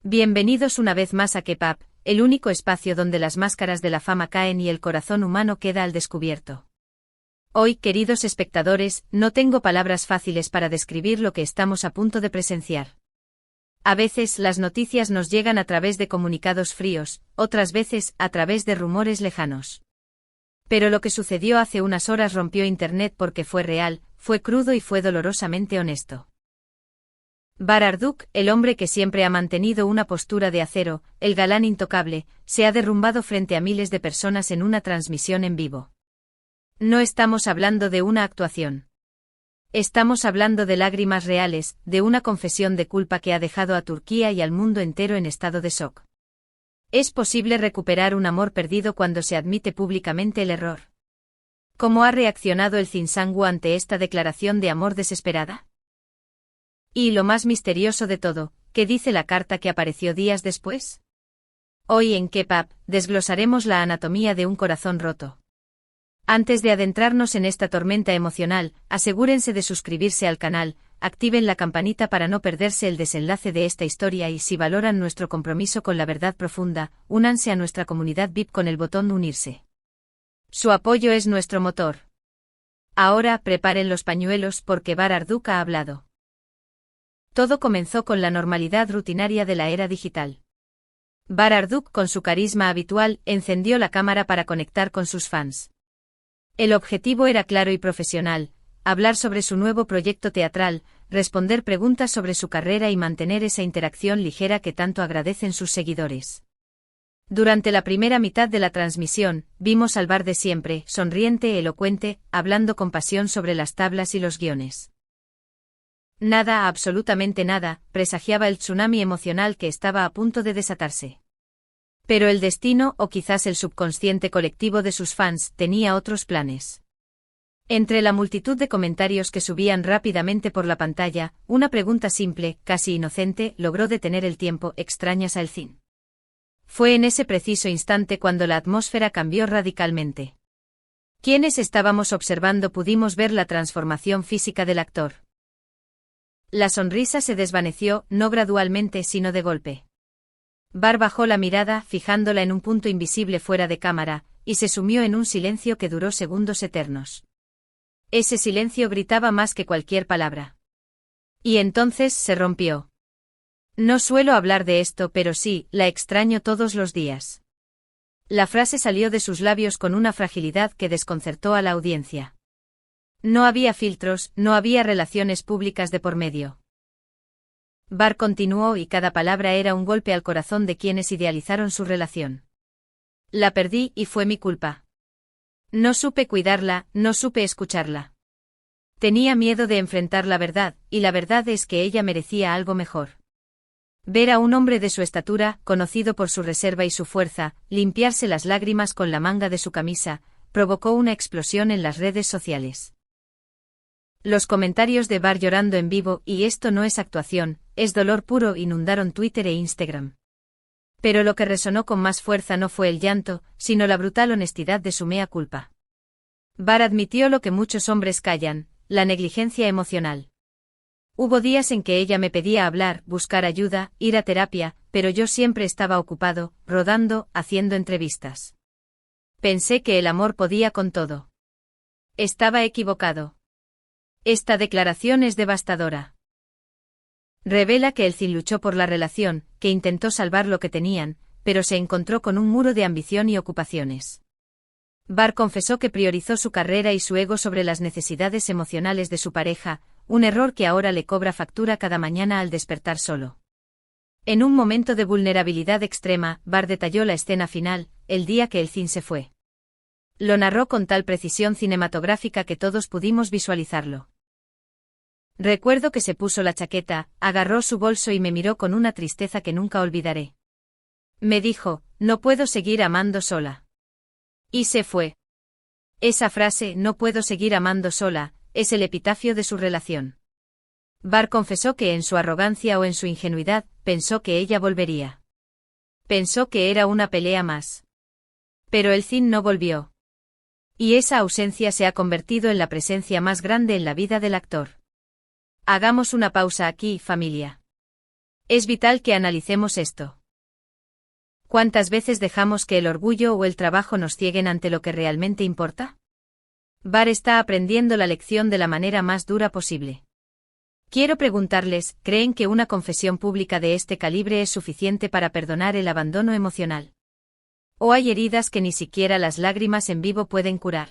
Bienvenidos una vez más a K-Pop, el único espacio donde las máscaras de la fama caen y el corazón humano queda al descubierto. Hoy, queridos espectadores, no tengo palabras fáciles para describir lo que estamos a punto de presenciar. A veces las noticias nos llegan a través de comunicados fríos, otras veces a través de rumores lejanos. Pero lo que sucedió hace unas horas rompió Internet porque fue real, fue crudo y fue dolorosamente honesto. Barduk, el hombre que siempre ha mantenido una postura de acero, el galán intocable, se ha derrumbado frente a miles de personas en una transmisión en vivo. No estamos hablando de una actuación. Estamos hablando de lágrimas reales, de una confesión de culpa que ha dejado a Turquía y al mundo entero en estado de shock. ¿Es posible recuperar un amor perdido cuando se admite públicamente el error? ¿Cómo ha reaccionado el Tsinsangu ante esta declaración de amor desesperada? Y lo más misterioso de todo, ¿qué dice la carta que apareció días después? Hoy en K-Pop, desglosaremos la anatomía de un corazón roto. Antes de adentrarnos en esta tormenta emocional, asegúrense de suscribirse al canal, activen la campanita para no perderse el desenlace de esta historia y si valoran nuestro compromiso con la verdad profunda, únanse a nuestra comunidad VIP con el botón unirse. Su apoyo es nuestro motor. Ahora preparen los pañuelos porque Barduk ha hablado. Todo comenzó con la normalidad rutinaria de la era digital. Barduk, con su carisma habitual, encendió la cámara para conectar con sus fans. El objetivo era claro y profesional: hablar sobre su nuevo proyecto teatral, responder preguntas sobre su carrera y mantener esa interacción ligera que tanto agradecen sus seguidores. Durante la primera mitad de la transmisión, vimos al Bar de siempre, sonriente, elocuente, hablando con pasión sobre las tablas y los guiones. Nada, absolutamente nada, presagiaba el tsunami emocional que estaba a punto de desatarse. Pero el destino, o quizás el subconsciente colectivo de sus fans, tenía otros planes. Entre la multitud de comentarios que subían rápidamente por la pantalla, una pregunta simple, casi inocente, logró detener el tiempo. ¿Extrañas a Elcin? Fue en ese preciso instante cuando la atmósfera cambió radicalmente. Quienes estábamos observando pudimos ver la transformación física del actor. La sonrisa se desvaneció, no gradualmente sino de golpe. Bar bajó la mirada, fijándola en un punto invisible fuera de cámara, y se sumió en un silencio que duró segundos eternos. Ese silencio gritaba más que cualquier palabra. Y entonces se rompió. No suelo hablar de esto, pero sí, la extraño todos los días. La frase salió de sus labios con una fragilidad que desconcertó a la audiencia. No había filtros, no había relaciones públicas de por medio. Bar continuó y cada palabra era un golpe al corazón de quienes idealizaron su relación. La perdí y fue mi culpa. No supe cuidarla, no supe escucharla. Tenía miedo de enfrentar la verdad, y la verdad es que ella merecía algo mejor. Ver a un hombre de su estatura, conocido por su reserva y su fuerza, limpiarse las lágrimas con la manga de su camisa, provocó una explosión en las redes sociales. Los comentarios de Bar llorando en vivo, y esto no es actuación, es dolor puro, inundaron Twitter e Instagram. Pero lo que resonó con más fuerza no fue el llanto, sino la brutal honestidad de su mea culpa. Bar admitió lo que muchos hombres callan: la negligencia emocional. Hubo días en que ella me pedía hablar, buscar ayuda, ir a terapia, pero yo siempre estaba ocupado, rodando, haciendo entrevistas. Pensé que el amor podía con todo. Estaba equivocado. Esta declaración es devastadora. Revela que Elcin luchó por la relación, que intentó salvar lo que tenían, pero se encontró con un muro de ambición y ocupaciones. Bar confesó que priorizó su carrera y su ego sobre las necesidades emocionales de su pareja, un error que ahora le cobra factura cada mañana al despertar solo. En un momento de vulnerabilidad extrema, Bar detalló la escena final, el día que Elcin se fue. Lo narró con tal precisión cinematográfica que todos pudimos visualizarlo. Recuerdo que se puso la chaqueta, agarró su bolso y me miró con una tristeza que nunca olvidaré. Me dijo: no puedo seguir amando sola. Y se fue. Esa frase, no puedo seguir amando sola, es el epitafio de su relación. Bar confesó que en su arrogancia o en su ingenuidad, pensó que ella volvería. Pensó que era una pelea más. Pero Elcin no volvió. Y esa ausencia se ha convertido en la presencia más grande en la vida del actor. Hagamos una pausa aquí, familia. Es vital que analicemos esto. ¿Cuántas veces dejamos que el orgullo o el trabajo nos cieguen ante lo que realmente importa? Bar está aprendiendo la lección de la manera más dura posible. Quiero preguntarles, ¿creen que una confesión pública de este calibre es suficiente para perdonar el abandono emocional? ¿O hay heridas que ni siquiera las lágrimas en vivo pueden curar?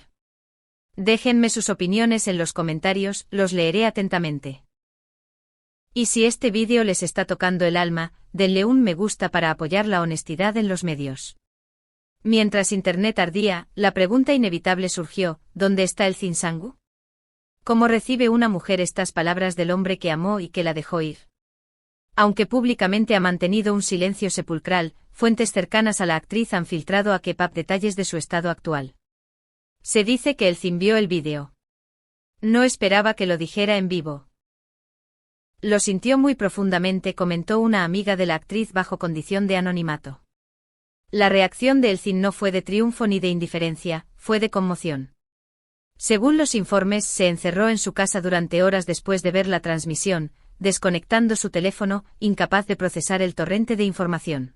Déjenme sus opiniones en los comentarios, los leeré atentamente. Y si este vídeo les está tocando el alma, denle un me gusta para apoyar la honestidad en los medios. Mientras Internet ardía, la pregunta inevitable surgió, ¿dónde está el Zinsangu? ¿Cómo recibe una mujer estas palabras del hombre que amó y que la dejó ir? Aunque públicamente ha mantenido un silencio sepulcral, fuentes cercanas a la actriz han filtrado a K-pop detalles de su estado actual. Se dice que el Zin vio el vídeo. No esperaba que lo dijera en vivo. Lo sintió muy profundamente, comentó una amiga de la actriz bajo condición de anonimato. La reacción de El Zin no fue de triunfo ni de indiferencia, fue de conmoción. Según los informes, se encerró en su casa durante horas después de ver la transmisión, desconectando su teléfono, incapaz de procesar el torrente de información.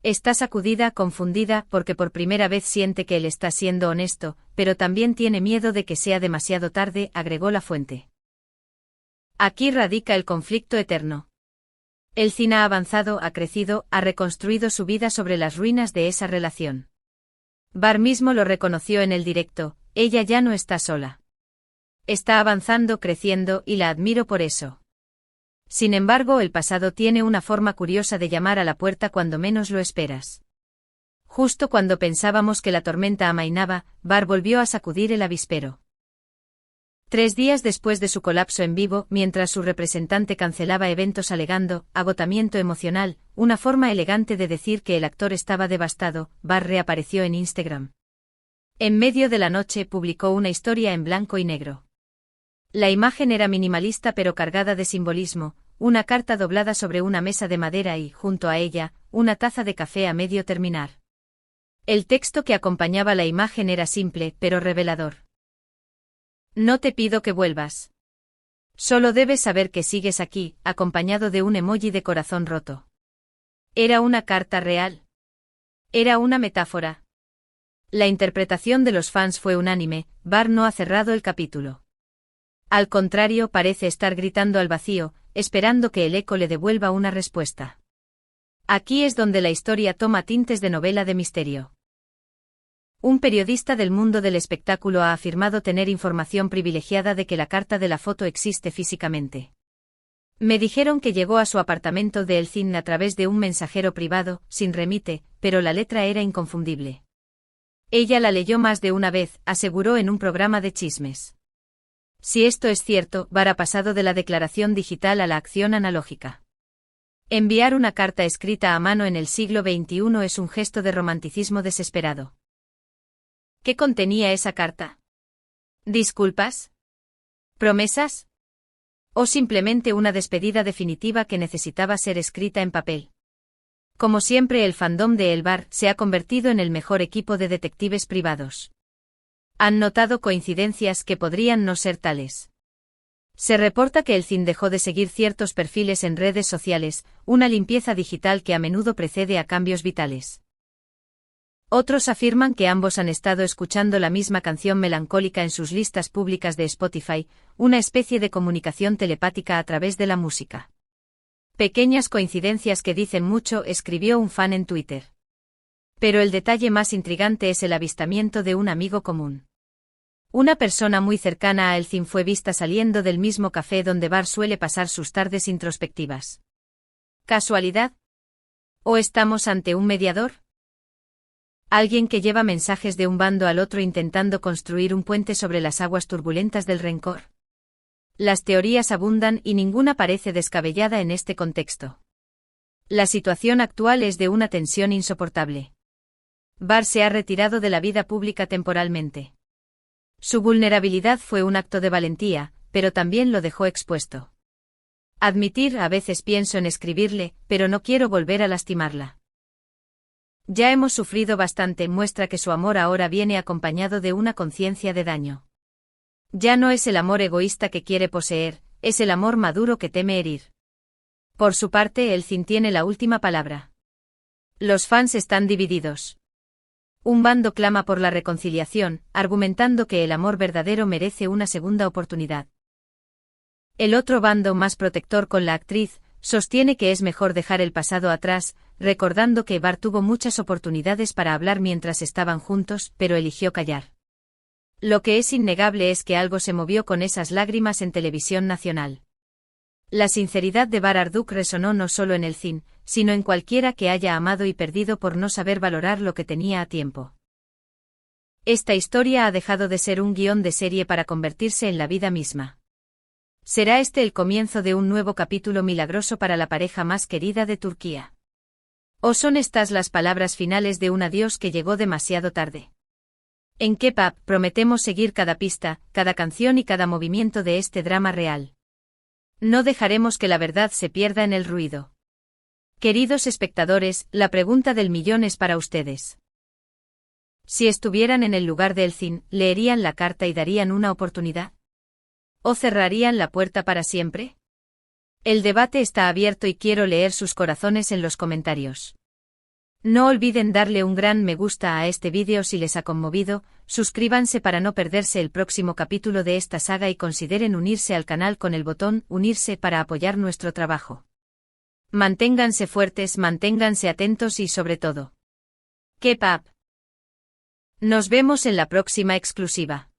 Está sacudida, confundida, porque por primera vez siente que él está siendo honesto, pero también tiene miedo de que sea demasiado tarde, agregó la fuente. Aquí radica el conflicto eterno. El Zin ha avanzado, ha crecido, ha reconstruido su vida sobre las ruinas de esa relación. Bar mismo lo reconoció en el directo, ella ya no está sola. Está avanzando, creciendo, y la admiro por eso. Sin embargo, el pasado tiene una forma curiosa de llamar a la puerta cuando menos lo esperas. Justo cuando pensábamos que la tormenta amainaba, Bar volvió a sacudir el avispero. 3 días después de su colapso en vivo, mientras su representante cancelaba eventos alegando agotamiento emocional, una forma elegante de decir que el actor estaba devastado, Bar reapareció en Instagram. En medio de la noche publicó una historia en blanco y negro. La imagen era minimalista pero cargada de simbolismo, una carta doblada sobre una mesa de madera y, junto a ella, una taza de café a medio terminar. El texto que acompañaba la imagen era simple, pero revelador. No te pido que vuelvas. Solo debes saber que sigues aquí, acompañado de un emoji de corazón roto. ¿Era una carta real? ¿Era una metáfora? La interpretación de los fans fue unánime, Bar no ha cerrado el capítulo. Al contrario, parece estar gritando al vacío, esperando que el eco le devuelva una respuesta. Aquí es donde la historia toma tintes de novela de misterio. Un periodista del mundo del espectáculo ha afirmado tener información privilegiada de que la carta de la foto existe físicamente. Me dijeron que llegó a su apartamento de El Zin a través de un mensajero privado, sin remite, pero la letra era inconfundible. Ella la leyó más de una vez, aseguró en un programa de chismes. Si esto es cierto, Bar ha pasado de la declaración digital a la acción analógica. Enviar una carta escrita a mano en el siglo XXI es un gesto de romanticismo desesperado. ¿Qué contenía esa carta? ¿Disculpas? ¿Promesas? ¿O simplemente una despedida definitiva que necesitaba ser escrita en papel? Como siempre, el fandom de El Bar se ha convertido en el mejor equipo de detectives privados. Han notado coincidencias que podrían no ser tales. Se reporta que El Zin dejó de seguir ciertos perfiles en redes sociales, una limpieza digital que a menudo precede a cambios vitales. Otros afirman que ambos han estado escuchando la misma canción melancólica en sus listas públicas de Spotify, una especie de comunicación telepática a través de la música. Pequeñas coincidencias que dicen mucho, escribió un fan en Twitter. Pero el detalle más intrigante es el avistamiento de un amigo común. Una persona muy cercana a El Zin fue vista saliendo del mismo café donde Bar suele pasar sus tardes introspectivas. ¿Casualidad? ¿O estamos ante un mediador? Alguien que lleva mensajes de un bando al otro intentando construir un puente sobre las aguas turbulentas del rencor. Las teorías abundan y ninguna parece descabellada en este contexto. La situación actual es de una tensión insoportable. Bar se ha retirado de la vida pública temporalmente. Su vulnerabilidad fue un acto de valentía, pero también lo dejó expuesto. Admitir, a veces pienso en escribirle, pero no quiero volver a lastimarla. Ya hemos sufrido bastante, muestra que su amor ahora viene acompañado de una conciencia de daño. Ya no es el amor egoísta que quiere poseer, es el amor maduro que teme herir. Por su parte, el Cine tiene la última palabra. Los fans están divididos. Un bando clama por la reconciliación, argumentando que el amor verdadero merece una segunda oportunidad. El otro bando, más protector con la actriz, sostiene que es mejor dejar el pasado atrás, recordando que Bart tuvo muchas oportunidades para hablar mientras estaban juntos, pero eligió callar. Lo que es innegable es que algo se movió con esas lágrimas en televisión nacional. La sinceridad de Bar Arduk resonó no solo en el cine, sino en cualquiera que haya amado y perdido por no saber valorar lo que tenía a tiempo. Esta historia ha dejado de ser un guión de serie para convertirse en la vida misma. ¿Será este el comienzo de un nuevo capítulo milagroso para la pareja más querida de Turquía? ¿O son estas las palabras finales de un adiós que llegó demasiado tarde? En K-Pop prometemos seguir cada pista, cada canción y cada movimiento de este drama real. No dejaremos que la verdad se pierda en el ruido. Queridos espectadores, la pregunta del millón es para ustedes. Si estuvieran en el lugar del Cine, ¿leerían la carta y darían una oportunidad? ¿O cerrarían la puerta para siempre? El debate está abierto y quiero leer sus corazones en los comentarios. No olviden darle un gran me gusta a este vídeo si les ha conmovido, suscríbanse para no perderse el próximo capítulo de esta saga y consideren unirse al canal con el botón unirse para apoyar nuestro trabajo. Manténganse fuertes, manténganse atentos y sobre todo, K-Pop. Nos vemos en la próxima exclusiva.